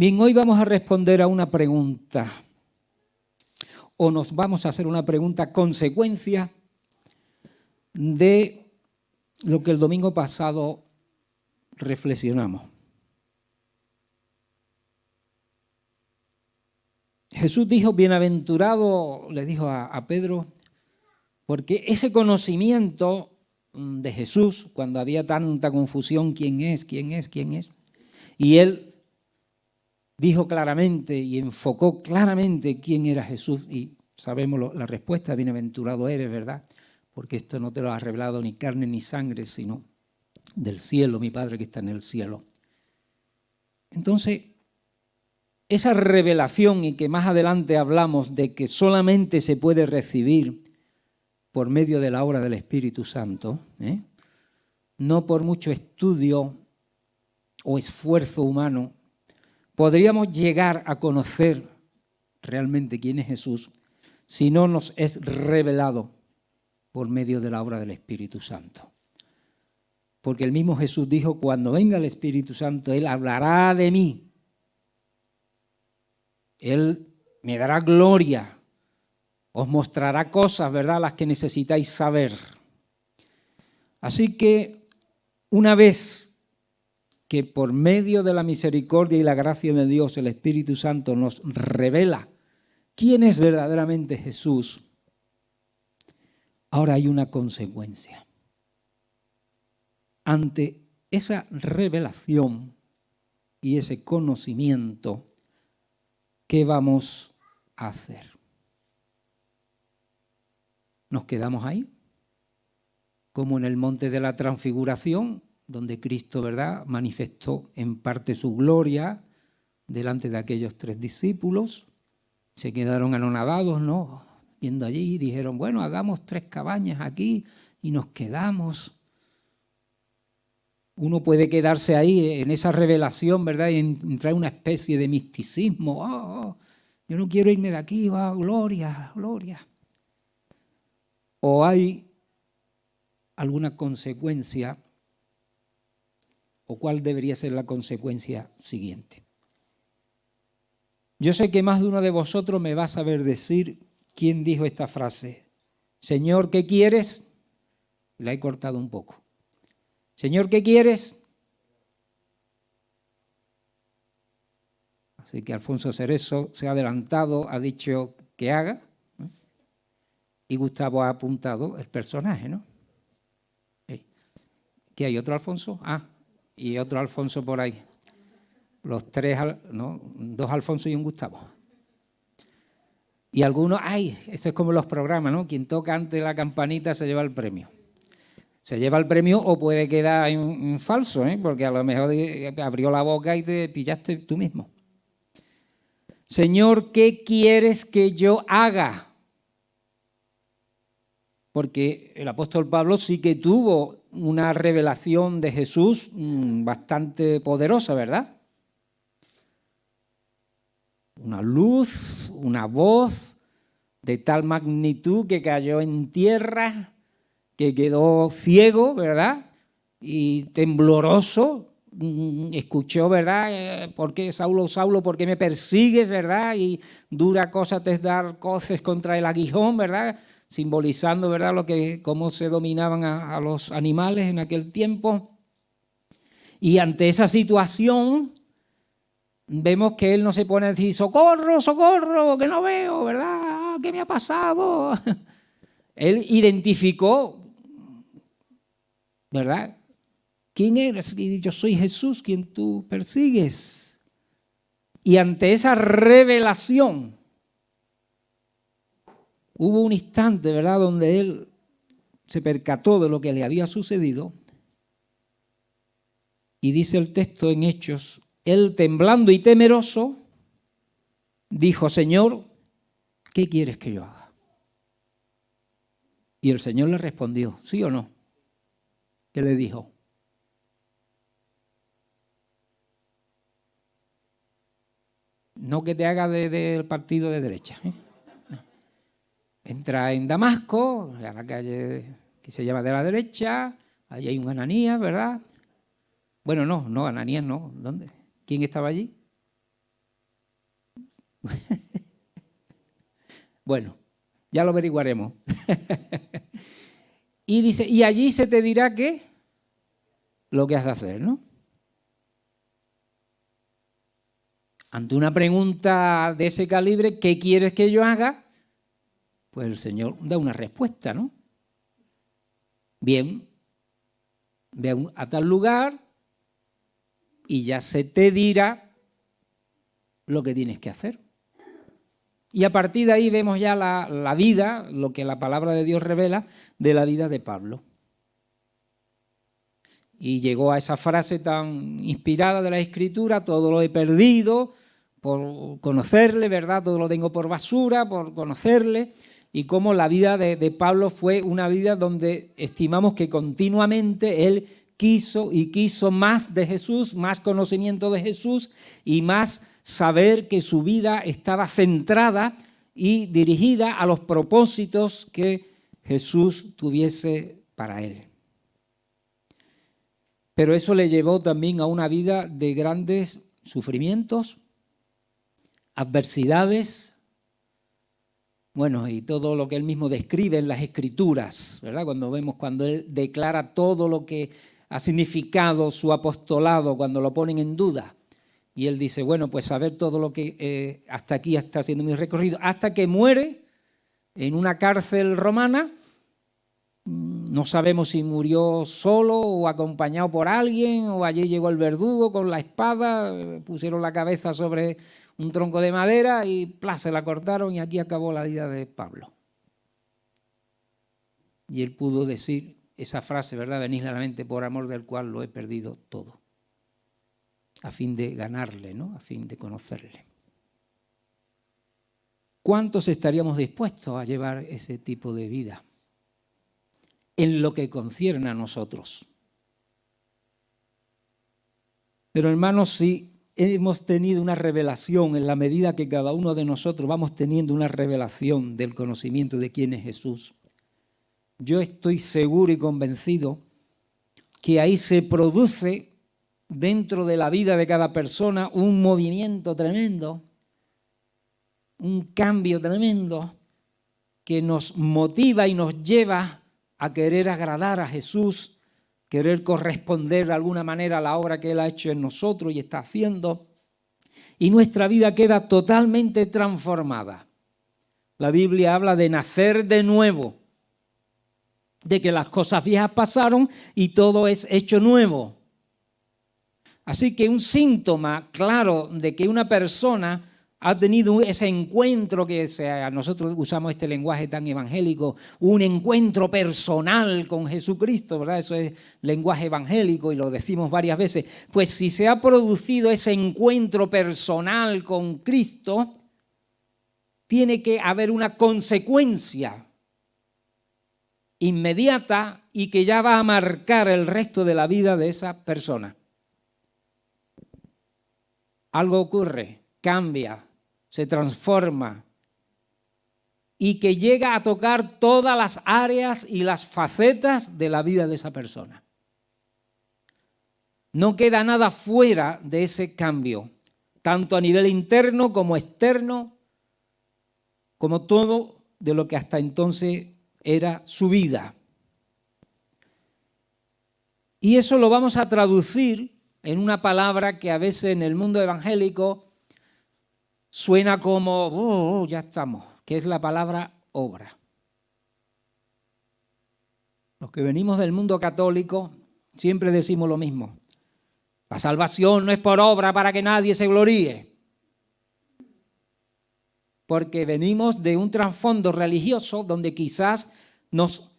Bien, hoy vamos a responder a una pregunta, o nos vamos a hacer una pregunta consecuencia de lo que el domingo pasado reflexionamos. Jesús dijo, bienaventurado, le dijo a Pedro, porque ese conocimiento de Jesús, cuando había tanta confusión, ¿quién es? Y él dijo claramente y enfocó claramente quién era Jesús, y sabemos la respuesta, bienaventurado eres, ¿verdad? Porque esto no te lo ha revelado ni carne ni sangre, sino del cielo, mi Padre que está en el cielo. Entonces, esa revelación, y que más adelante hablamos de que solamente se puede recibir por medio de la obra del Espíritu Santo, no por mucho estudio o esfuerzo humano, podríamos llegar a conocer realmente quién es Jesús si no nos es revelado por medio de la obra del Espíritu Santo. Porque el mismo Jesús dijo, cuando venga el Espíritu Santo, Él hablará de mí. Él me dará gloria, os mostrará cosas, ¿verdad?, las que necesitáis saber. Así que una vez que por medio de la misericordia y la gracia de Dios el Espíritu Santo nos revela quién es verdaderamente Jesús, ahora hay una consecuencia. Ante esa revelación y ese conocimiento, ¿qué vamos a hacer? ¿Nos quedamos ahí? Como en el monte de la transfiguración, donde Cristo, ¿verdad?, manifestó en parte su gloria delante de aquellos 3 discípulos. Se quedaron anonadados, ¿no?, viendo allí, y dijeron, bueno, hagamos 3 cabañas aquí y nos quedamos. Uno puede quedarse ahí en esa revelación, ¿verdad?, y entrar en una especie de misticismo. Yo no quiero irme de aquí, gloria, gloria. ¿O hay alguna consecuencia? ¿O cuál debería ser la consecuencia siguiente? Yo sé que más de uno de vosotros me va a saber decir quién dijo esta frase. Señor, ¿qué quieres? La he cortado un poco. Señor, ¿qué quieres? Así que Alfonso Cerezo se ha adelantado, ha dicho que haga, ¿no? Y Gustavo ha apuntado el personaje, ¿no? ¿Qué hay? ¿Otro Alfonso? Y otro Alfonso por ahí. Los 3, ¿no? 2 Alfonso y un Gustavo. Y algunos, esto es como los programas, ¿no? Quien toca antes la campanita se lleva el premio. Se lleva el premio o puede quedar en falso, porque a lo mejor abrió la boca y te pillaste tú mismo. Señor, ¿qué quieres que yo haga? Porque el apóstol Pablo sí que tuvo una revelación de Jesús bastante poderosa, ¿verdad? Una luz, una voz de tal magnitud que cayó en tierra, que quedó ciego, ¿verdad? Y tembloroso, escuchó, ¿verdad? ¿Por qué, Saulo, Saulo, por qué me persigues, verdad? Y dura cosa te es dar coces contra el aguijón, ¿verdad? Simbolizando, ¿verdad?, cómo se dominaban a los animales en aquel tiempo. Y ante esa situación vemos que él no se pone a decir, socorro, socorro, que no veo, ¿verdad? ¿Qué me ha pasado? Él identificó, ¿verdad? ¿Quién eres? Y yo soy Jesús, quien tú persigues. Y ante esa revelación, hubo un instante, ¿verdad?, donde él se percató de lo que le había sucedido. Y dice el texto en Hechos, él temblando y temeroso, dijo, Señor, ¿qué quieres que yo haga? Y el Señor le respondió, ¿sí o no? ¿Qué le dijo? No que te haga del partido de derecha. Entra en Damasco, a la calle que se llama de la derecha, allí hay un Ananías, ¿verdad? Bueno, no, Ananías no. ¿Dónde? ¿Quién estaba allí? Bueno, ya lo averiguaremos. Y dice, y allí se te dirá qué, lo que has de hacer, ¿no? Ante una pregunta de ese calibre, ¿qué quieres que yo haga? Pues el Señor da una respuesta, ¿no? Bien, ve a tal lugar y ya se te dirá lo que tienes que hacer. Y a partir de ahí vemos ya la vida, lo que la palabra de Dios revela de la vida de Pablo. Y llegó a esa frase tan inspirada de la Escritura, todo lo he perdido por conocerle, ¿verdad? Todo lo tengo por basura, por conocerle. Y cómo la vida de Pablo fue una vida donde estimamos que continuamente él quiso y quiso más de Jesús, más conocimiento de Jesús y más saber que su vida estaba centrada y dirigida a los propósitos que Jesús tuviese para él. Pero eso le llevó también a una vida de grandes sufrimientos, adversidades, bueno, y todo lo que él mismo describe en las Escrituras, ¿verdad? Cuando él declara todo lo que ha significado su apostolado, cuando lo ponen en duda. Y él dice, bueno, pues saber todo lo que hasta aquí está haciendo mi recorrido, hasta que muere en una cárcel romana. No sabemos si murió solo o acompañado por alguien, o allí llegó el verdugo con la espada, pusieron la cabeza sobre un tronco de madera y ¡plá!, se la cortaron y aquí acabó la vida de Pablo. Y él pudo decir esa frase, ¿verdad? Venidle a la mente, por amor del cual lo he perdido todo, a fin de ganarle, ¿no? A fin de conocerle. ¿Cuántos estaríamos dispuestos a llevar ese tipo de vida en lo que concierne a nosotros? Pero hermanos, si hemos tenido una revelación, en la medida que cada uno de nosotros vamos teniendo una revelación del conocimiento de quién es Jesús, yo estoy seguro y convencido que ahí se produce dentro de la vida de cada persona un movimiento tremendo, un cambio tremendo que nos motiva y nos lleva a querer agradar a Jesús, querer corresponder de alguna manera a la obra que Él ha hecho en nosotros y está haciendo, y nuestra vida queda totalmente transformada. La Biblia habla de nacer de nuevo, de que las cosas viejas pasaron y todo es hecho nuevo. Así que un síntoma claro de que una persona ha tenido ese encuentro que nosotros usamos este lenguaje tan evangélico, un encuentro personal con Jesucristo, ¿verdad? Eso es lenguaje evangélico y lo decimos varias veces. Pues si se ha producido ese encuentro personal con Cristo, tiene que haber una consecuencia inmediata y que ya va a marcar el resto de la vida de esa persona. Algo ocurre, cambia, se transforma y que llega a tocar todas las áreas y las facetas de la vida de esa persona. No queda nada fuera de ese cambio, tanto a nivel interno como externo, como todo de lo que hasta entonces era su vida. Y eso lo vamos a traducir en una palabra que a veces en el mundo evangélico suena como, ya estamos, que es la palabra obra. Los que venimos del mundo católico siempre decimos lo mismo. La salvación no es por obra para que nadie se gloríe. Porque venimos de un trasfondo religioso donde quizás nos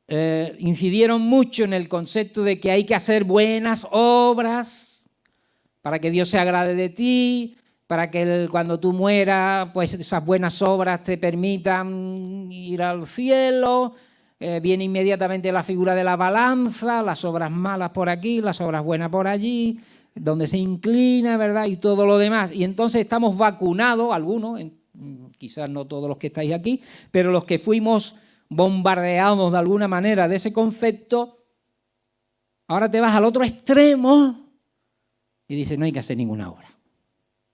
incidieron mucho en el concepto de que hay que hacer buenas obras para que Dios se agrade de ti, para que cuando tú mueras, pues esas buenas obras te permitan ir al cielo. Viene inmediatamente la figura de la balanza, las obras malas por aquí, las obras buenas por allí, donde se inclina, ¿verdad? Y todo lo demás. Y entonces estamos vacunados, algunos, quizás no todos los que estáis aquí, pero los que fuimos bombardeados de alguna manera de ese concepto, ahora te vas al otro extremo y dices, no hay que hacer ninguna obra.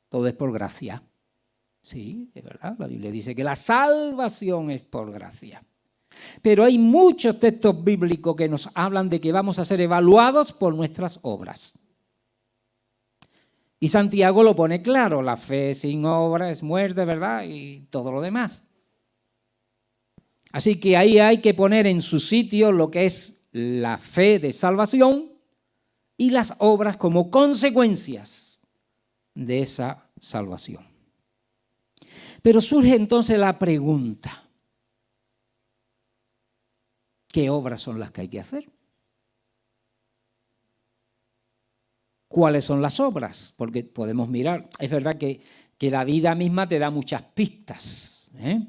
Todo es por gracia. Sí, es verdad, la Biblia dice que la salvación es por gracia. Pero hay muchos textos bíblicos que nos hablan de que vamos a ser evaluados por nuestras obras. Y Santiago lo pone claro, la fe sin obra es muerte, ¿verdad? Y todo lo demás. Así que ahí hay que poner en su sitio lo que es la fe de salvación y las obras como consecuencias de esa salvación. Pero surge entonces la pregunta, ¿qué obras son las que hay que hacer? ¿Cuáles son las obras? Porque podemos mirar, es verdad que la vida misma te da muchas pistas, ¿eh?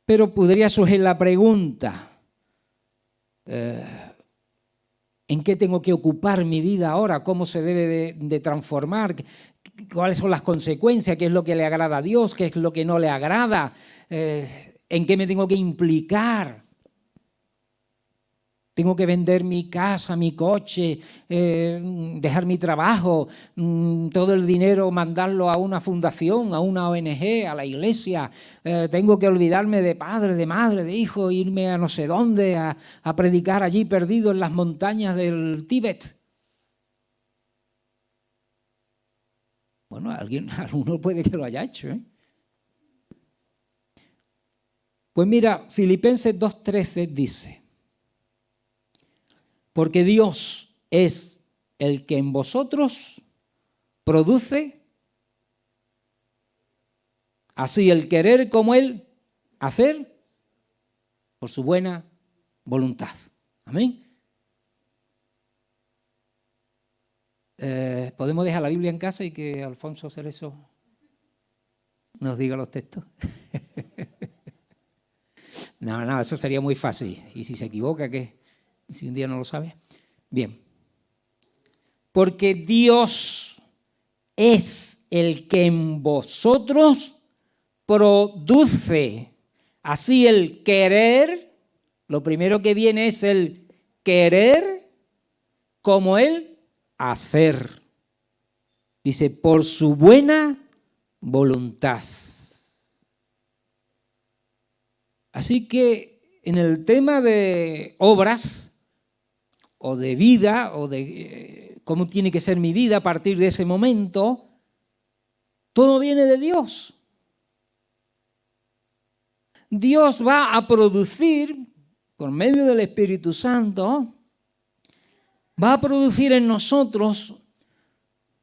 Pero podría surgir la pregunta, ¿en qué tengo que ocupar mi vida ahora? ¿Cómo se debe de transformar? ¿Cuáles son las consecuencias? ¿Qué es lo que le agrada a Dios? ¿Qué es lo que no le agrada? ¿En qué me tengo que implicar? Tengo que vender mi casa, mi coche, dejar mi trabajo, todo el dinero mandarlo a una fundación, a una ONG, a la iglesia. Tengo que olvidarme de padre, de madre, de hijo, irme a no sé dónde, a predicar allí perdido en las montañas del Tíbet. Bueno, alguno puede que lo haya hecho, ¿eh? Pues mira, Filipenses 2:13 dice, porque Dios es el que en vosotros produce así el querer como el hacer por su buena voluntad. Amén. ¿Podemos dejar la Biblia en casa y que Alfonso Cerezo nos diga los textos? No, eso sería muy fácil. ¿Y si se equivoca, qué? ¿Y si un día no lo sabe? Bien. Porque Dios es el que en vosotros produce así el querer. Lo primero que viene es el querer como el hacer. Dice, por su buena voluntad. Así que en el tema de obras o de vida o de cómo tiene que ser mi vida a partir de ese momento, todo viene de Dios. Dios va a producir, por medio del Espíritu Santo, va a producir en nosotros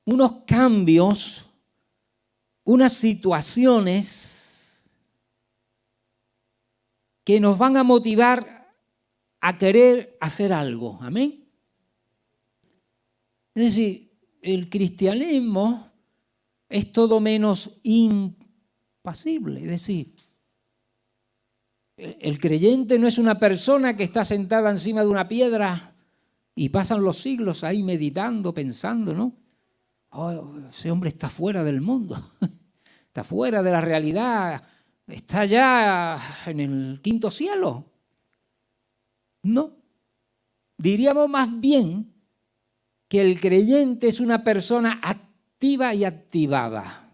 unos cambios, unas situaciones que nos van a motivar a querer hacer algo. Amén. Es decir, el cristianismo es todo menos impasible. Es decir, el creyente no es una persona que está sentada encima de una piedra y pasan los siglos ahí meditando, pensando, ¿no? Oh, ese hombre está fuera del mundo, está fuera de la realidad, está ya en el quinto cielo. No, diríamos más bien que el creyente es una persona activa y activada.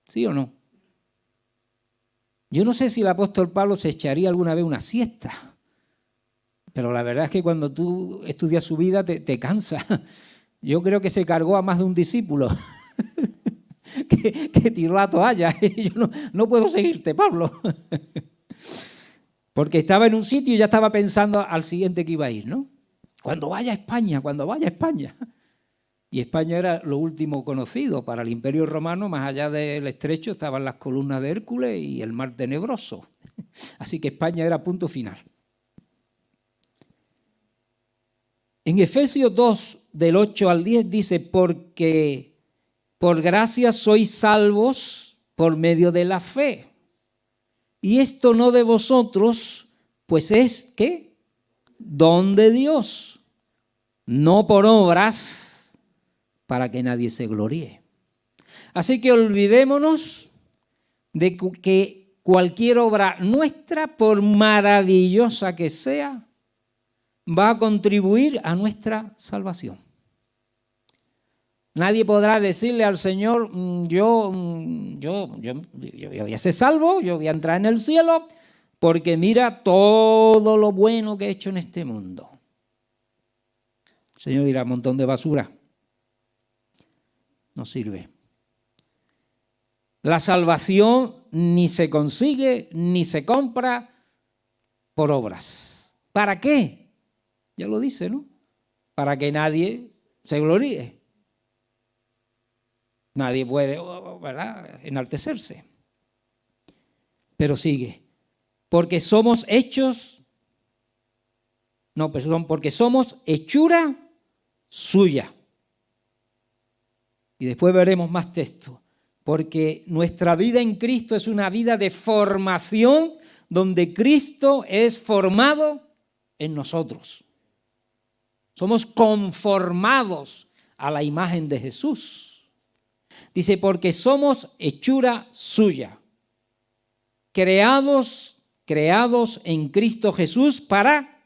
¿Sí o no? Yo no sé si el apóstol Pablo se echaría alguna vez una siesta, pero la verdad es que cuando tú estudias su vida te cansa. Yo creo que se cargó a más de un discípulo que tiró la toalla. Yo no puedo seguirte, Pablo. Porque estaba en un sitio y ya estaba pensando al siguiente que iba a ir, ¿no? Cuando vaya a España. Y España era lo último conocido. Para el Imperio Romano, más allá del estrecho, estaban las columnas de Hércules y el mar Tenebroso. Así que España era punto final. En Efesios 2, del 8 al 10, dice, porque por gracia sois salvos por medio de la fe. Y esto no de vosotros, pues es, ¿qué? Don de Dios, no por obras, para que nadie se gloríe. Así que olvidémonos de que cualquier obra nuestra, por maravillosa que sea, va a contribuir a nuestra salvación. Nadie podrá decirle al Señor, yo voy a ser salvo, yo voy a entrar en el cielo, porque mira todo lo bueno que he hecho en este mundo. El Señor dirá, montón de basura. No sirve. La salvación ni se consigue ni se compra por obras. ¿Para qué? Ya lo dice, ¿no? Para que nadie se gloríe. Nadie puede, ¿verdad?, enaltecerse. Pero sigue. Porque somos porque somos hechura suya. Y después veremos más texto. Porque nuestra vida en Cristo es una vida de formación donde Cristo es formado en nosotros. Somos conformados a la imagen de Jesús. Dice, porque somos hechura suya, creados en Cristo Jesús para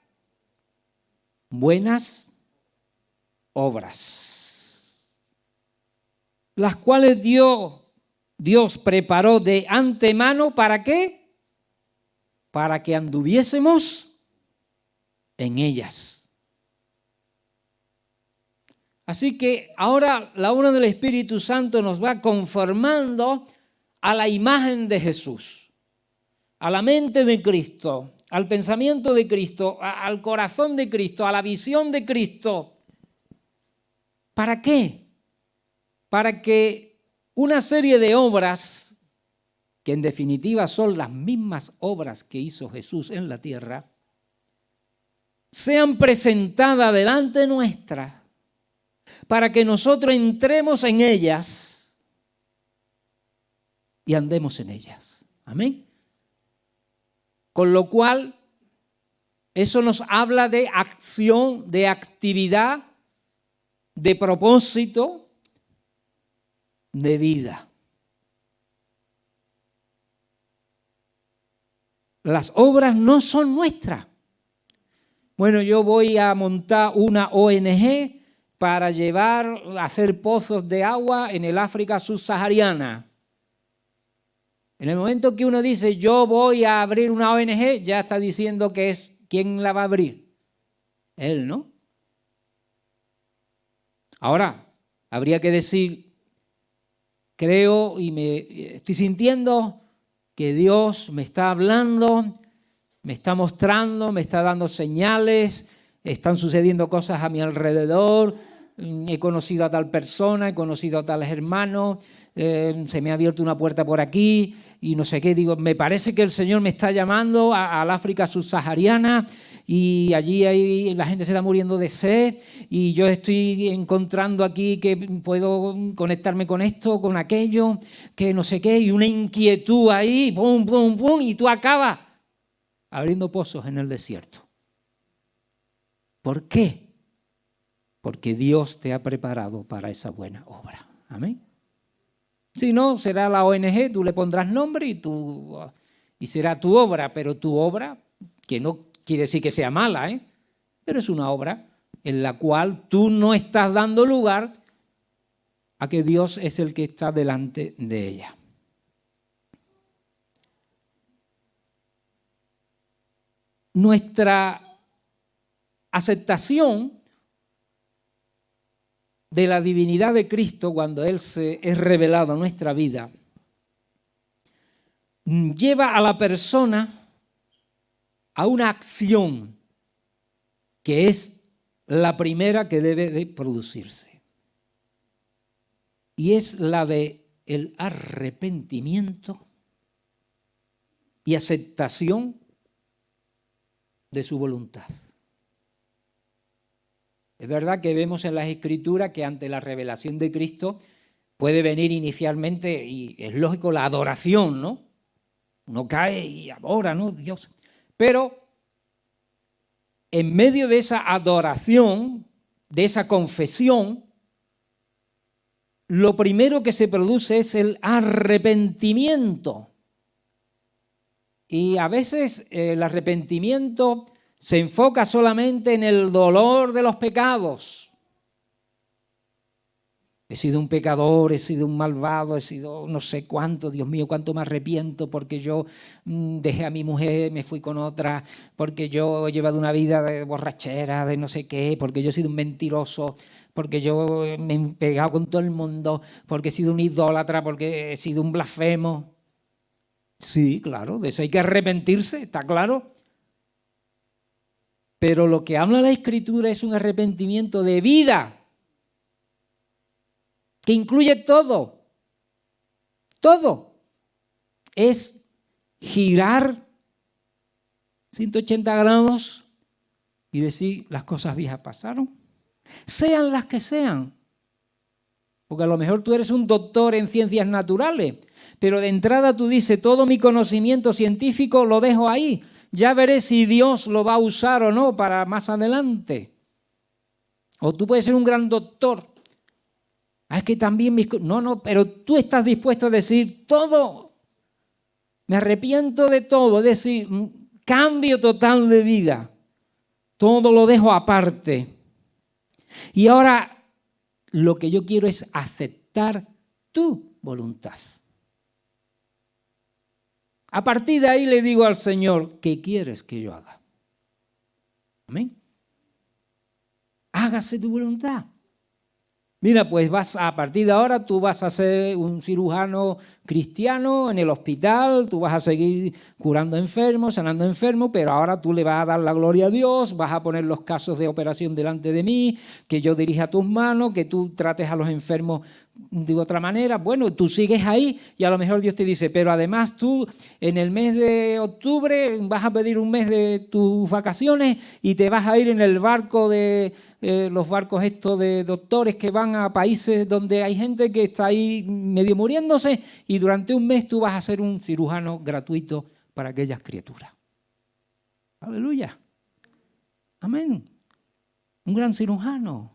buenas obras, las cuales Dios preparó de antemano, ¿para qué? Para que anduviésemos en ellas. Así que ahora la obra del Espíritu Santo nos va conformando a la imagen de Jesús, a la mente de Cristo, al pensamiento de Cristo, al corazón de Cristo, a la visión de Cristo. ¿Para qué? Para que una serie de obras, que en definitiva son las mismas obras que hizo Jesús en la tierra, sean presentadas delante nuestra, para que nosotros entremos en ellas y andemos en ellas. Amén. Con lo cual, eso nos habla de acción, de actividad, de propósito, de vida. Las obras no son nuestras. Bueno, yo voy a montar una ONG para a hacer pozos de agua en el África subsahariana. En el momento que uno dice, yo voy a abrir una ONG, ya está diciendo que es quién la va a abrir. Él, ¿no? Ahora, habría que decir, creo y me estoy sintiendo que Dios me está hablando, me está mostrando, me está dando señales, están sucediendo cosas a mi alrededor, he conocido a tal persona, he conocido a tales hermanos, se me ha abierto una puerta por aquí y no sé qué. Digo, me parece que el Señor me está llamando al África subsahariana y allí la gente se está muriendo de sed y yo estoy encontrando aquí que puedo conectarme con esto, con aquello, que no sé qué, y una inquietud ahí, pum, pum, pum, y tú acabas abriendo pozos en el desierto. ¿Por qué? Porque Dios te ha preparado para esa buena obra. Amén. Si no, será la ONG, tú le pondrás nombre y será tu obra, pero tu obra, que no quiere decir que sea mala, pero es una obra en la cual tú no estás dando lugar a que Dios es el que está delante de ella. Nuestra aceptación de la divinidad de Cristo cuando Él se es revelado en nuestra vida lleva a la persona a una acción que es la primera que debe de producirse y es la de el arrepentimiento y aceptación de su voluntad. Es verdad que vemos en las Escrituras que ante la revelación de Cristo puede venir inicialmente, y es lógico, la adoración, ¿no? Uno cae y adora, ¿no? Dios. Pero en medio de esa adoración, de esa confesión, lo primero que se produce es el arrepentimiento. Y a veces el arrepentimiento se enfoca solamente en el dolor de los pecados. He sido un pecador, he sido un malvado, he sido no sé cuánto, Dios mío, cuánto me arrepiento porque yo dejé a mi mujer, me fui con otra, porque yo he llevado una vida de borrachera, de no sé qué, porque yo he sido un mentiroso, porque yo me he pegado con todo el mundo, porque he sido un idólatra, porque he sido un blasfemo. Sí, claro, de eso hay que arrepentirse, ¿está claro? Pero lo que habla la Escritura es un arrepentimiento de vida, que incluye todo, todo. Es girar 180 grados y decir, las cosas viejas pasaron, sean las que sean. Porque a lo mejor tú eres un doctor en ciencias naturales, pero de entrada tú dices, todo mi conocimiento científico lo dejo ahí. Ya veré si Dios lo va a usar o no para más adelante. O tú puedes ser un gran doctor. Es que también no, pero tú estás dispuesto a decir todo. Me arrepiento de todo, es decir, cambio total de vida. Todo lo dejo aparte. Y ahora lo que yo quiero es aceptar tu voluntad. A partir de ahí le digo al Señor, ¿qué quieres que yo haga? Amén. Hágase tu voluntad. Mira, pues a partir de ahora tú vas a ser un cirujano cristiano en el hospital, tú vas a seguir curando enfermos, sanando enfermos, pero ahora tú le vas a dar la gloria a Dios, vas a poner los casos de operación delante de mí, que yo dirija tus manos, que tú trates a los enfermos de otra manera. Bueno, tú sigues ahí y a lo mejor Dios te dice, pero además tú en el mes de octubre vas a pedir un mes de tus vacaciones y te vas a ir en el barco de los barcos estos de doctores que van a países donde hay gente que está ahí medio muriéndose y durante un mes tú vas a ser un cirujano gratuito para aquellas criaturas. Aleluya. Amén. Un gran cirujano.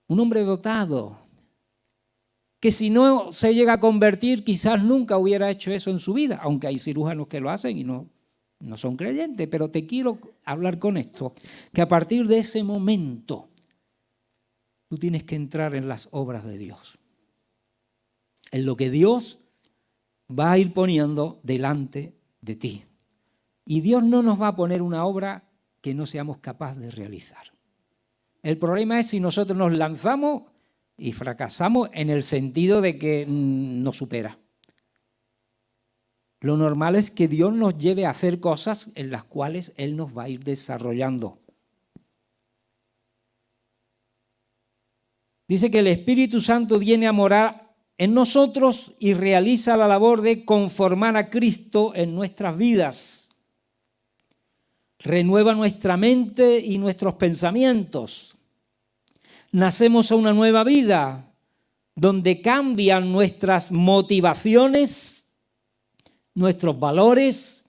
Un hombre dotado. Que si no se llega a convertir, quizás nunca hubiera hecho eso en su vida, aunque hay cirujanos que lo hacen y no son creyentes, pero te quiero hablar con esto, que a partir de ese momento tú tienes que entrar en las obras de Dios, en lo que Dios va a ir poniendo delante de ti. Y Dios no nos va a poner una obra que no seamos capaces de realizar. El problema es si nosotros nos lanzamos y fracasamos en el sentido de que nos supera. Lo normal es que Dios nos lleve a hacer cosas en las cuales Él nos va a ir desarrollando. Dice que el Espíritu Santo viene a morar en nosotros y realiza la labor de conformar a Cristo en nuestras vidas. Renueva nuestra mente y nuestros pensamientos. Nacemos a una nueva vida donde cambian nuestras motivaciones, nuestros valores,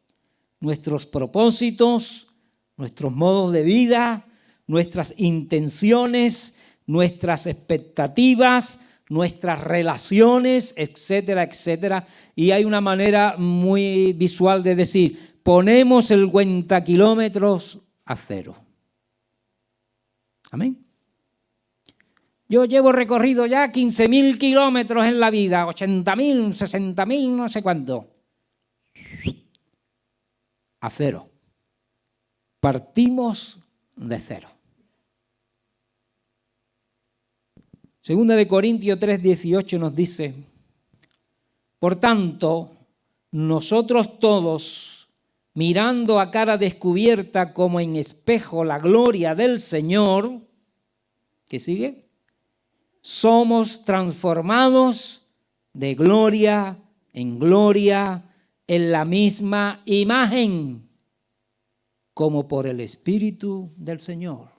nuestros propósitos, nuestros modos de vida, nuestras intenciones, nuestras expectativas, nuestras relaciones, etcétera, etcétera. Y hay una manera muy visual de decir, ponemos el cuentakilómetros a cero. Amén. Yo llevo recorrido ya 15.000 kilómetros en la vida, 80.000, 60.000, no sé cuánto. A cero. Partimos de cero. Segunda de Corintios 3:18 nos dice, por tanto, nosotros todos, mirando a cara descubierta como en espejo la gloria del Señor, ¿qué sigue? Somos transformados de gloria en gloria en la misma imagen, como por el Espíritu del Señor.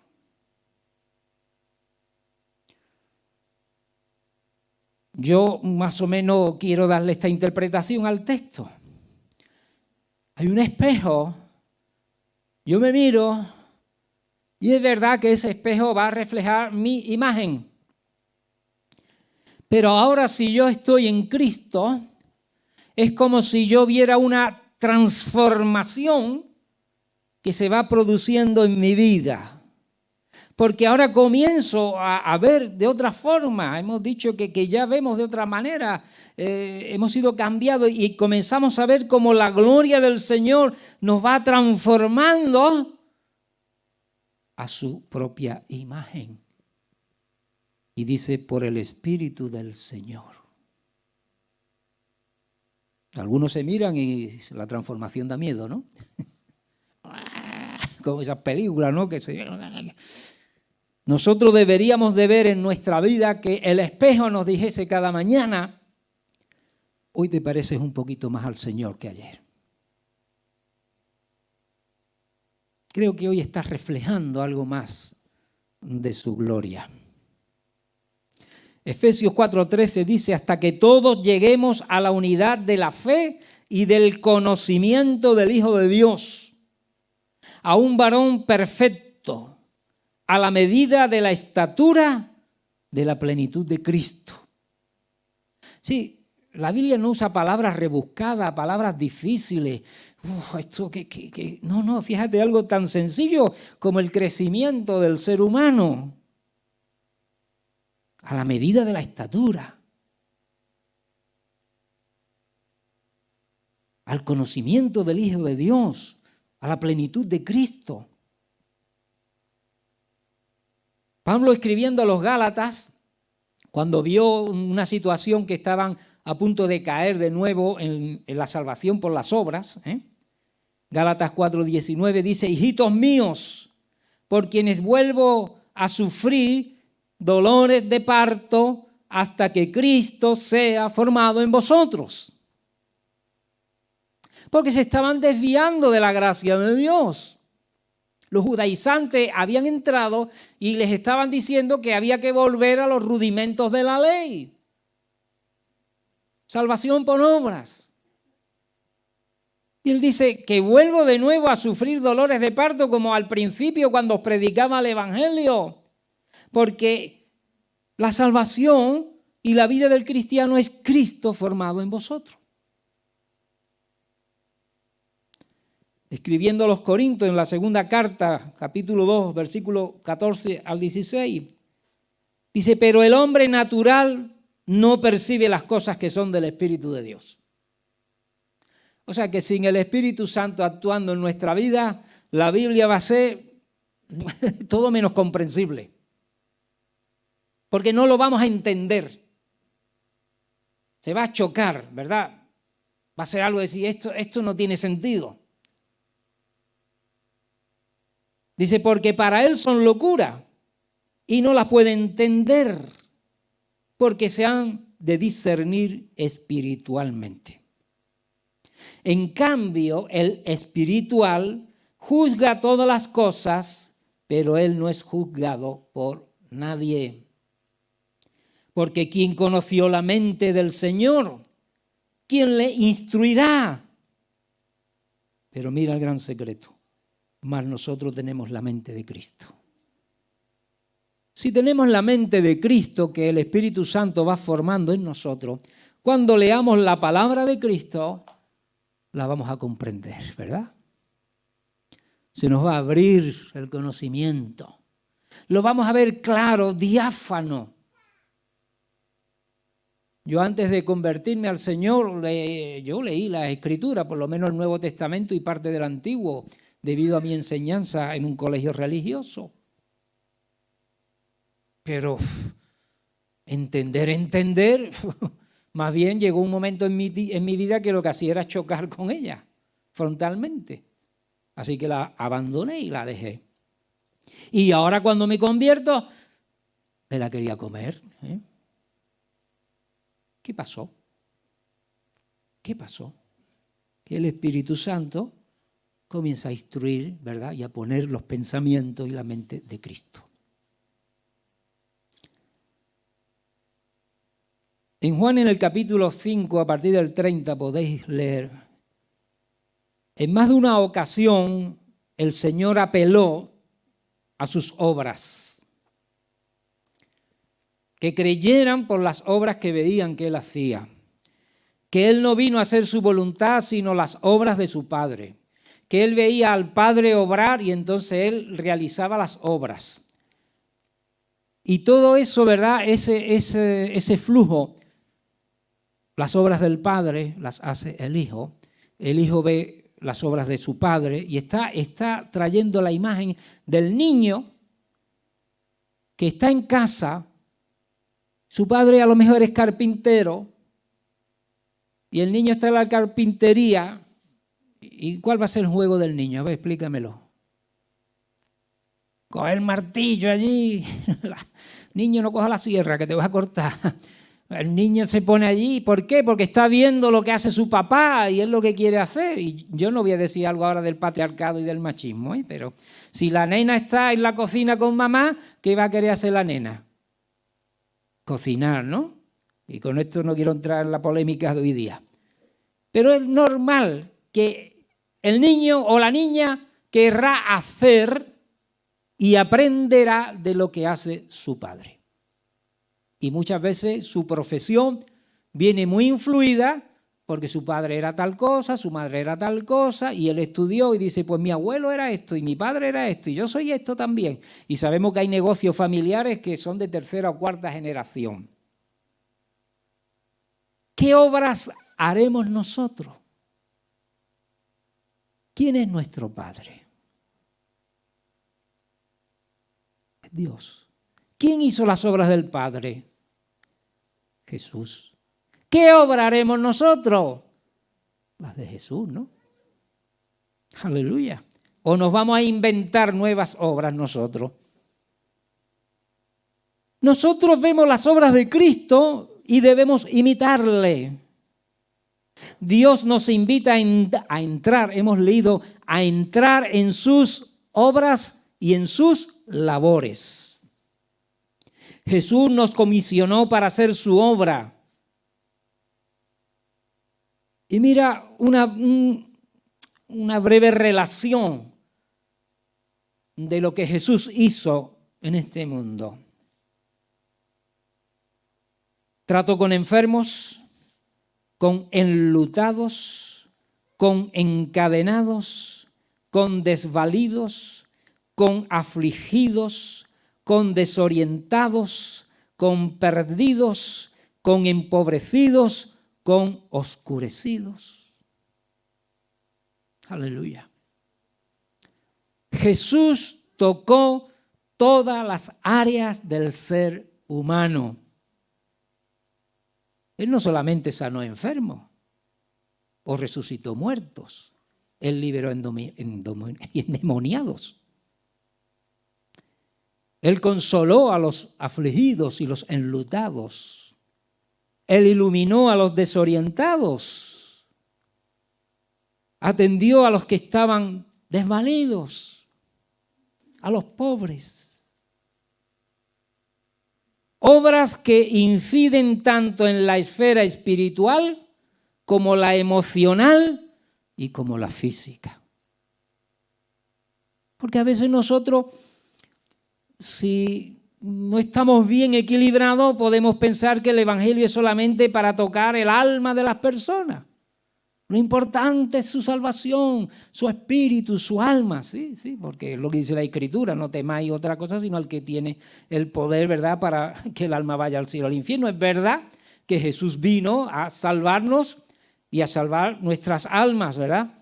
Yo más o menos quiero darle esta interpretación al texto. Hay un espejo, yo me miro y es verdad que ese espejo va a reflejar mi imagen. Pero ahora si yo estoy en Cristo, es como si yo viera una transformación que se va produciendo en mi vida. porque ahora comienzo a ver de otra forma. Hemos dicho que ya vemos de otra manera, hemos sido cambiados y comenzamos a ver cómo la gloria del Señor nos va transformando a su propia imagen. Y dice, por el Espíritu del Señor. Algunos se miran y la transformación da miedo, ¿no? Como esas películas, ¿no? Nosotros deberíamos de ver en nuestra vida que el espejo nos dijese cada mañana, hoy te pareces un poquito más al Señor que ayer. Creo que hoy estás reflejando algo más de su gloria. Efesios 4:13 dice, hasta que todos lleguemos a la unidad de la fe y del conocimiento del Hijo de Dios, a un varón perfecto, a la medida de la estatura de la plenitud de Cristo. Sí, la Biblia no usa palabras rebuscadas, palabras difíciles. No, fíjate, algo tan sencillo como el crecimiento del ser humano. A la medida de la estatura, al conocimiento del Hijo de Dios, a la plenitud de Cristo. Pablo, escribiendo a los Gálatas, cuando vio una situación que estaban a punto de caer de nuevo en la salvación por las obras, Gálatas 4:19 dice, hijitos míos, por quienes vuelvo a sufrir dolores de parto hasta que Cristo sea formado en vosotros. Porque se estaban desviando de la gracia de Dios. Los judaizantes habían entrado y les estaban diciendo que había que volver a los rudimentos de la ley. Salvación por obras. Y él dice que vuelvo de nuevo a sufrir dolores de parto como al principio cuando os predicaba el Evangelio. Porque la salvación y la vida del cristiano es Cristo formado en vosotros. Escribiendo a los Corintios en la segunda carta, capítulo 2, versículo 14 al 16, dice, pero el hombre natural no percibe las cosas que son del Espíritu de Dios. O sea que sin el Espíritu Santo actuando en nuestra vida, la Biblia va a ser todo menos comprensible. Porque no lo vamos a entender. Se va a chocar, ¿verdad? Va a ser algo de decir, esto no tiene sentido. Dice, porque para él son locura y no las puede entender, porque se han de discernir espiritualmente. En cambio, el espiritual juzga todas las cosas, pero él no es juzgado por nadie. Porque ¿quién conoció la mente del Señor? ¿Quién le instruirá? Pero mira el gran secreto. Mas nosotros tenemos la mente de Cristo. Si tenemos la mente de Cristo que el Espíritu Santo va formando en nosotros, cuando leamos la palabra de Cristo, la vamos a comprender, ¿verdad? Se nos va a abrir el conocimiento. Lo vamos a ver claro, diáfano. Yo antes de convertirme al Señor, yo leí la Escritura, por lo menos el Nuevo Testamento y parte del Antiguo, debido a mi enseñanza en un colegio religioso. Pero entender, más bien llegó un momento en mi vida que lo que hacía era chocar con ella, frontalmente. Así que la abandoné y la dejé. Y ahora cuando me convierto, me la quería comer, ¿eh? ¿Qué pasó? ¿Qué pasó? Que el Espíritu Santo comienza a instruir, ¿verdad? Y a poner los pensamientos y la mente de Cristo. En Juan, en el capítulo 5, a partir del 30, podéis leer. En más de una ocasión, el Señor apeló a sus obras. Que creyeran por las obras que veían que Él hacía. Que Él no vino a hacer su voluntad, sino las obras de su Padre. Que Él veía al Padre obrar y entonces Él realizaba las obras. Y todo eso, ¿verdad? Ese flujo, las obras del Padre las hace el Hijo ve las obras de su Padre y está trayendo la imagen del niño que está en casa, su padre a lo mejor es carpintero y el niño está en la carpintería. ¿Y cuál va a ser el juego del niño? A ver, explícamelo. Coge el martillo allí. Niño, no coja la sierra que te vas a cortar. El niño se pone allí. ¿Por qué? Porque está viendo lo que hace su papá y es lo que quiere hacer. Y yo no voy a decir algo ahora del patriarcado y del machismo, pero si la nena está en la cocina con mamá, ¿qué va a querer hacer la nena? Cocinar, ¿no? Y con esto no quiero entrar en la polémica de hoy día. Pero es normal que el niño o la niña querrá hacer y aprenderá de lo que hace su padre. Y muchas veces su profesión viene muy influida porque su padre era tal cosa, su madre era tal cosa, y él estudió y dice, pues mi abuelo era esto, y mi padre era esto, y yo soy esto también. Y sabemos que hay negocios familiares que son de tercera o cuarta generación. ¿Qué obras haremos nosotros? ¿Quién es nuestro Padre? Es Dios. ¿Quién hizo las obras del Padre? Jesús. ¿Qué obra haremos nosotros? Las de Jesús, ¿no? Aleluya. ¿O nos vamos a inventar nuevas obras nosotros? Nosotros vemos las obras de Cristo y debemos imitarle. Dios nos invita a entrar, hemos leído, a entrar en sus obras y en sus labores. Jesús nos comisionó para hacer su obra. Y mira una breve relación de lo que Jesús hizo en este mundo. Trató con enfermos, con enlutados, con encadenados, con desvalidos, con afligidos, con desorientados, con perdidos, con empobrecidos, con oscurecidos. Aleluya. Jesús tocó todas las áreas del ser humano. Él no solamente sanó enfermos o resucitó muertos, Él liberó endemoniados. Él consoló a los afligidos y los enlutados. Él iluminó a los desorientados. Atendió a los que estaban desvalidos, a los pobres. Obras que inciden tanto en la esfera espiritual como la emocional y como la física. Porque a veces nosotros, si no estamos bien equilibrados, podemos pensar que el Evangelio es solamente para tocar el alma de las personas. Lo importante es su salvación, su espíritu, su alma, sí, porque es lo que dice la Escritura, no temáis otra cosa sino al que tiene el poder, ¿verdad?, para que el alma vaya al cielo, al infierno. Es verdad que Jesús vino a salvarnos y a salvar nuestras almas, ¿verdad?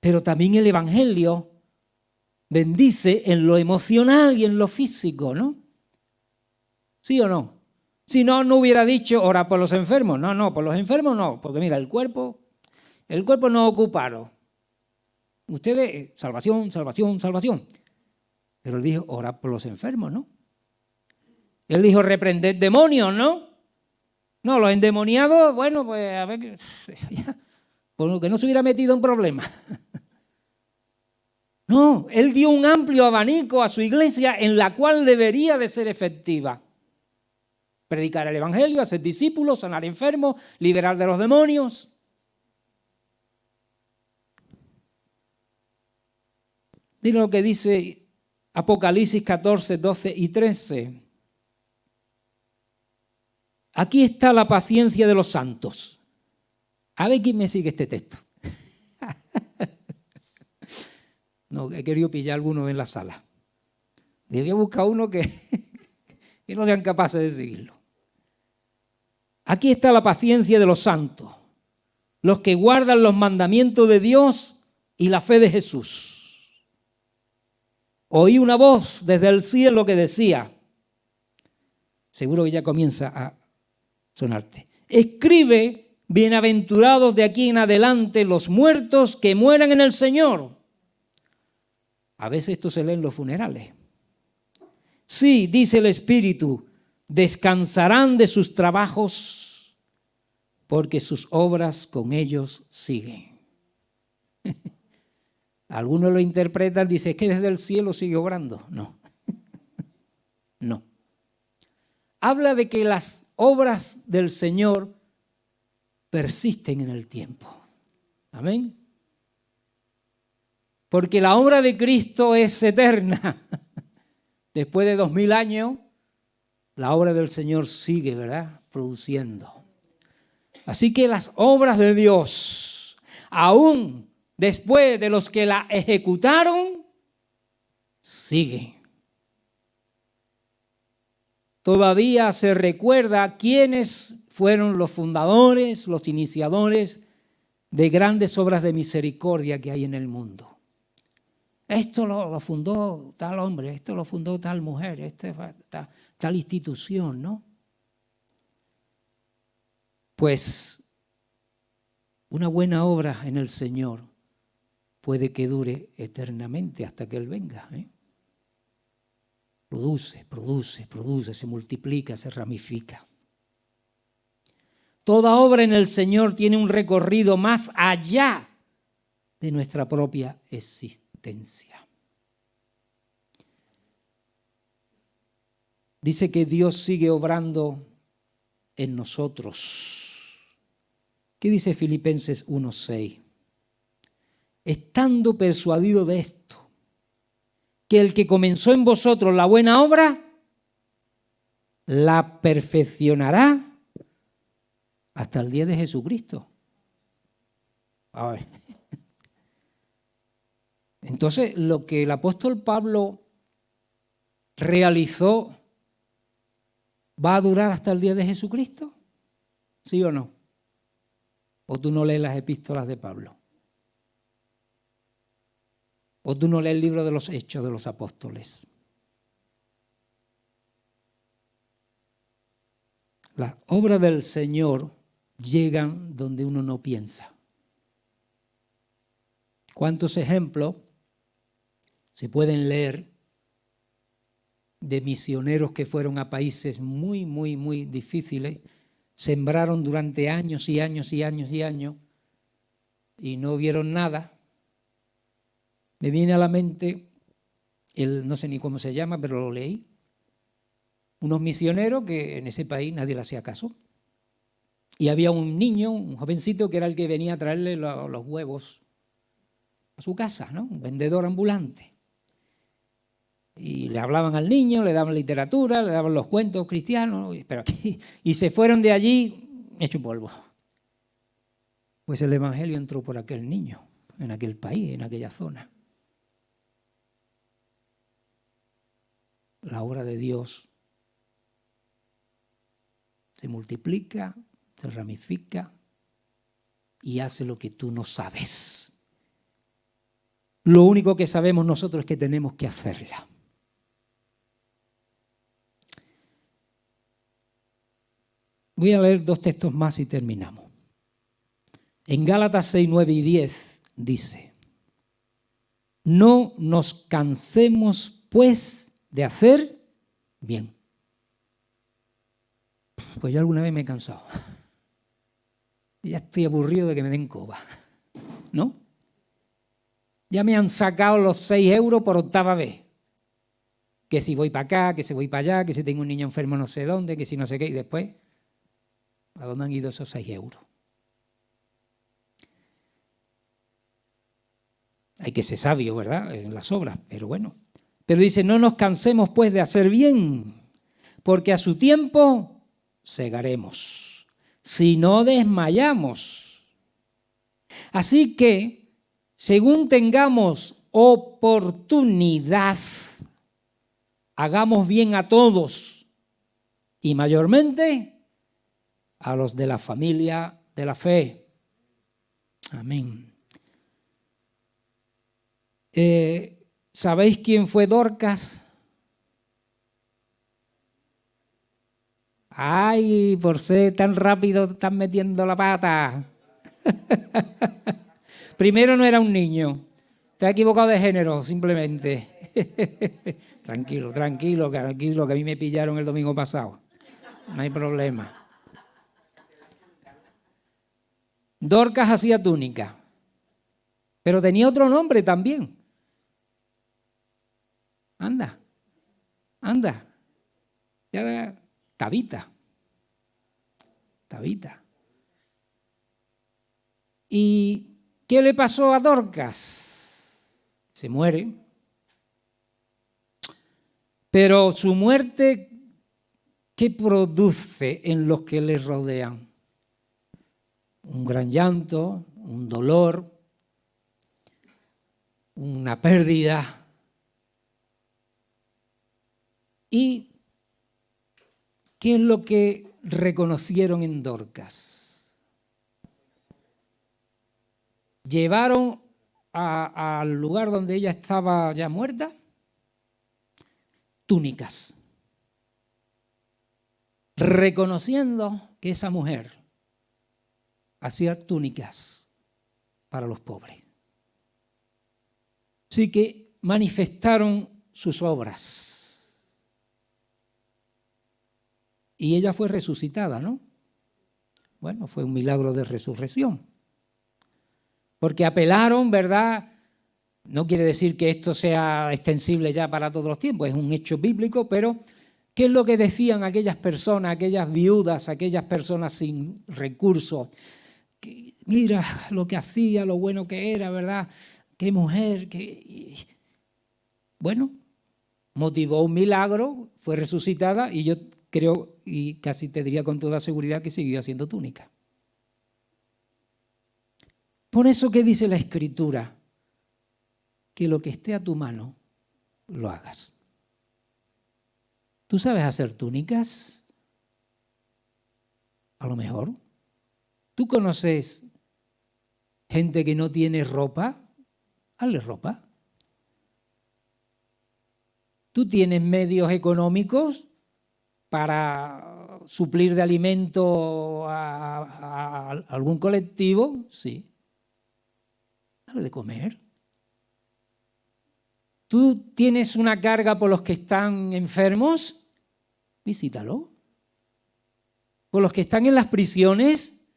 Pero también el Evangelio bendice en lo emocional y en lo físico, ¿no? ¿Sí o no? Si no, no hubiera dicho ora por los enfermos. No, por los enfermos no, porque mira, el cuerpo no ocuparon. Ustedes, salvación. Pero él dijo, ora por los enfermos, ¿no? Él dijo, reprended demonios, ¿no? No, los endemoniados, bueno, pues a ver, por que no se hubiera metido en problemas. No, él dio un amplio abanico a su iglesia en la cual debería de ser efectiva. Predicar el Evangelio, hacer discípulos, sanar enfermos, liberar de los demonios. Miren lo que dice Apocalipsis 14, 12 y 13. Aquí está la paciencia de los santos. A ver quién me sigue este texto. No, he querido pillar alguno en la sala. Debía buscar uno que no sean capaces de seguirlo. Aquí está la paciencia de los santos, los que guardan los mandamientos de Dios y la fe de Jesús. Oí una voz desde el cielo que decía, seguro que ya comienza a sonarte, escribe, bienaventurados de aquí en adelante los muertos que mueran en el Señor. A veces esto se lee en los funerales. Sí, dice el Espíritu, descansarán de sus trabajos porque sus obras con ellos siguen. Algunos lo interpretan, dicen, es que desde el cielo sigue obrando. No, no. Habla de que las obras del Señor persisten en el tiempo. Amén. Porque la obra de Cristo es eterna. Después de 2000 años, la obra del Señor sigue, ¿verdad?, produciendo. Así que las obras de Dios, aún después de los que la ejecutaron, siguen. Todavía se recuerda quiénes fueron los fundadores, los iniciadores de grandes obras de misericordia que hay en el mundo. Esto lo fundó tal hombre, esto lo fundó tal mujer, tal institución, ¿no? Pues una buena obra en el Señor puede que dure eternamente hasta que Él venga, ¿eh? Produce, se multiplica, se ramifica. Toda obra en el Señor tiene un recorrido más allá de nuestra propia existencia. Dice que Dios sigue obrando en nosotros. ¿Qué dice Filipenses 1:6? Estando persuadido de esto, que el que comenzó en vosotros la buena obra, la perfeccionará hasta el día de Jesucristo. A ver. Entonces, lo que el apóstol Pablo realizó, ¿va a durar hasta el día de Jesucristo? ¿Sí o no? ¿O tú no lees las epístolas de Pablo? ¿O tú no lees el libro de los Hechos de los Apóstoles? Las obras del Señor llegan donde uno no piensa. ¿Cuántos ejemplos se pueden leer de misioneros que fueron a países muy, muy, muy difíciles, sembraron durante años y años y años y años y no vieron nada? Me viene a la mente, no sé ni cómo se llama, pero lo leí, unos misioneros que en ese país nadie le hacía caso. Y había un niño, un jovencito, que era el que venía a traerle los huevos a su casa, ¿no? Un vendedor ambulante. Y le hablaban al niño, le daban literatura, le daban los cuentos cristianos, pero aquí, y se fueron de allí hecho polvo. Pues el evangelio entró por aquel niño, en aquel país, en aquella zona. La obra de Dios se multiplica, se ramifica y hace lo que tú no sabes. Lo único que sabemos nosotros es que tenemos que hacerla. Voy a leer 2 textos más y terminamos. En Gálatas 6, 9 y 10 dice: no nos cansemos pues de hacer bien. Pues yo alguna vez me he cansado. Ya estoy aburrido de que me den coba, ¿no? Ya me han sacado los 6 euros por 8ª vez. Que si voy para acá, que si voy para allá, que si tengo un niño enfermo no sé dónde, que si no sé qué, y después, ¿a dónde han ido esos 6 euros? Hay que ser sabio, ¿verdad?, en las obras, pero bueno. Pero dice, no nos cansemos pues de hacer bien, porque a su tiempo segaremos, si no desmayamos. Así que, según tengamos oportunidad, hagamos bien a todos y mayormente a los de la familia de la fe. Amén. ¿Sabéis quién fue Dorcas? ¡Ay, por ser tan rápido están metiendo la pata! Primero no era un niño. Te has equivocado de género, simplemente. Tranquilo, tranquilo, tranquilo, que a mí me pillaron el domingo pasado. No hay problema. Dorcas hacía túnica, pero tenía otro nombre también. Anda, anda. Tabita. Tabita. ¿Y qué le pasó a Dorcas? Se muere. Pero su muerte, ¿qué produce en los que le rodean? Un gran llanto, un dolor, una pérdida. ¿Y qué es lo que reconocieron en Dorcas? Llevaron al lugar donde ella estaba ya muerta túnicas, reconociendo que esa mujer hacía túnicas para los pobres. Así que manifestaron sus obras. Y ella fue resucitada, ¿no? Bueno, fue un milagro de resurrección. Porque apelaron, ¿verdad? No quiere decir que esto sea extensible ya para todos los tiempos, es un hecho bíblico, pero ¿qué es lo que decían aquellas personas, aquellas viudas, aquellas personas sin recursos? Que, mira lo que hacía, lo bueno que era, ¿verdad? Qué mujer, Bueno, motivó un milagro, fue resucitada y yo creo, y casi te diría con toda seguridad, que siguió haciendo túnica. Por eso, ¿qué dice la Escritura? Que lo que esté a tu mano, lo hagas. ¿Tú sabes hacer túnicas? A lo mejor. ¿Tú conoces gente que no tiene ropa? Hazle ropa. ¿Tú tienes medios económicos para suplir de alimento a algún colectivo? Sí. Dale de comer. ¿Tú tienes una carga por los que están enfermos? Visítalo. Por los que están en las prisiones,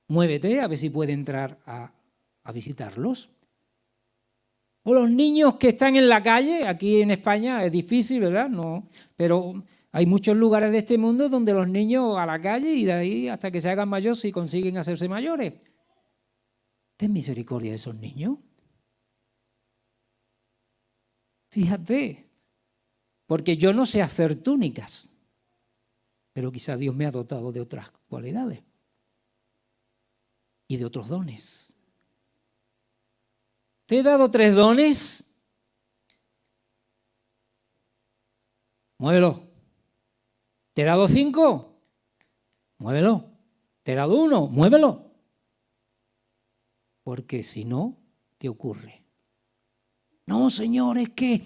muévete a ver si puede entrar a visitarlos. O los niños que están en la calle, aquí en España es difícil, ¿verdad? No, pero hay muchos lugares de este mundo donde los niños a la calle y de ahí hasta que se hagan mayores si consiguen hacerse mayores. Ten misericordia de esos niños. Fíjate, porque yo no sé hacer túnicas, pero quizá Dios me ha dotado de otras cualidades y de otros dones. Te he dado 3 dones. Muévelo. ¿Te he dado 5? Muévelo. ¿Te he dado 1? Muévelo. Porque si no, ¿qué ocurre? No, Señor, es que...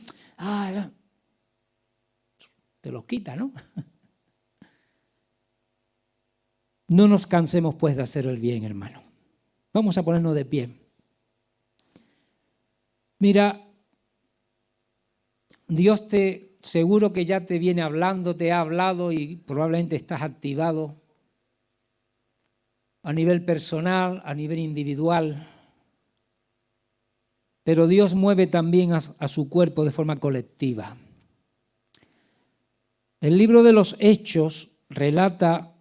te los quita, ¿no? No nos cansemos pues de hacer el bien, hermano. Vamos a ponernos de pie. Mira, Dios seguro que ya te viene hablando, te ha hablado y probablemente estás activado a nivel personal, a nivel individual. Pero Dios mueve también a su cuerpo de forma colectiva. El libro de los Hechos relata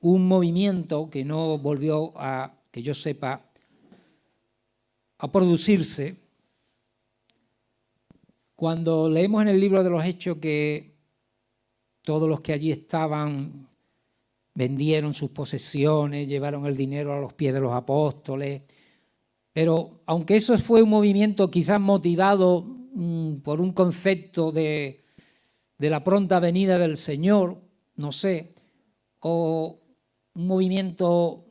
un movimiento que no volvió que yo sepa, a producirse. Cuando leemos en el libro de los Hechos que todos los que allí estaban vendieron sus posesiones, llevaron el dinero a los pies de los apóstoles. Pero aunque eso fue un movimiento quizás motivado por un concepto de la pronta venida del Señor, no sé, o un movimiento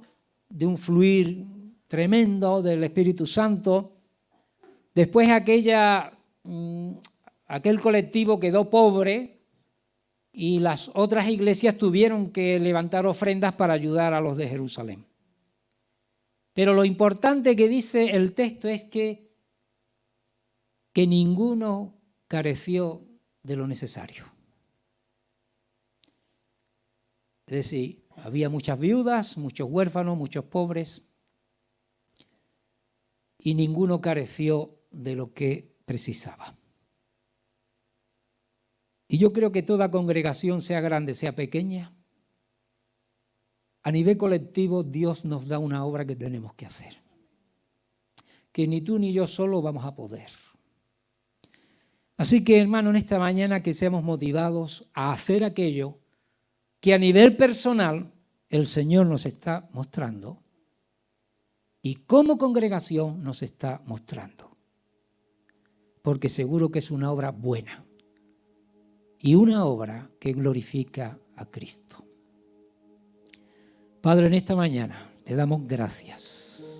de un fluir tremendo del Espíritu Santo. Después aquel colectivo quedó pobre y las otras iglesias tuvieron que levantar ofrendas para ayudar a los de Jerusalén. Pero lo importante que dice el texto es que ninguno careció de lo necesario. Es decir, había muchas viudas, muchos huérfanos, muchos pobres, y ninguno careció de lo que precisaba. Y yo creo que toda congregación, sea grande, sea pequeña, a nivel colectivo Dios nos da una obra que tenemos que hacer, que ni tú ni yo solo vamos a poder. Así que, hermano, en esta mañana que seamos motivados a hacer aquello que a nivel personal el Señor nos está mostrando y como congregación nos está mostrando. Porque seguro que es una obra buena y una obra que glorifica a Cristo. Padre, en esta mañana te damos gracias.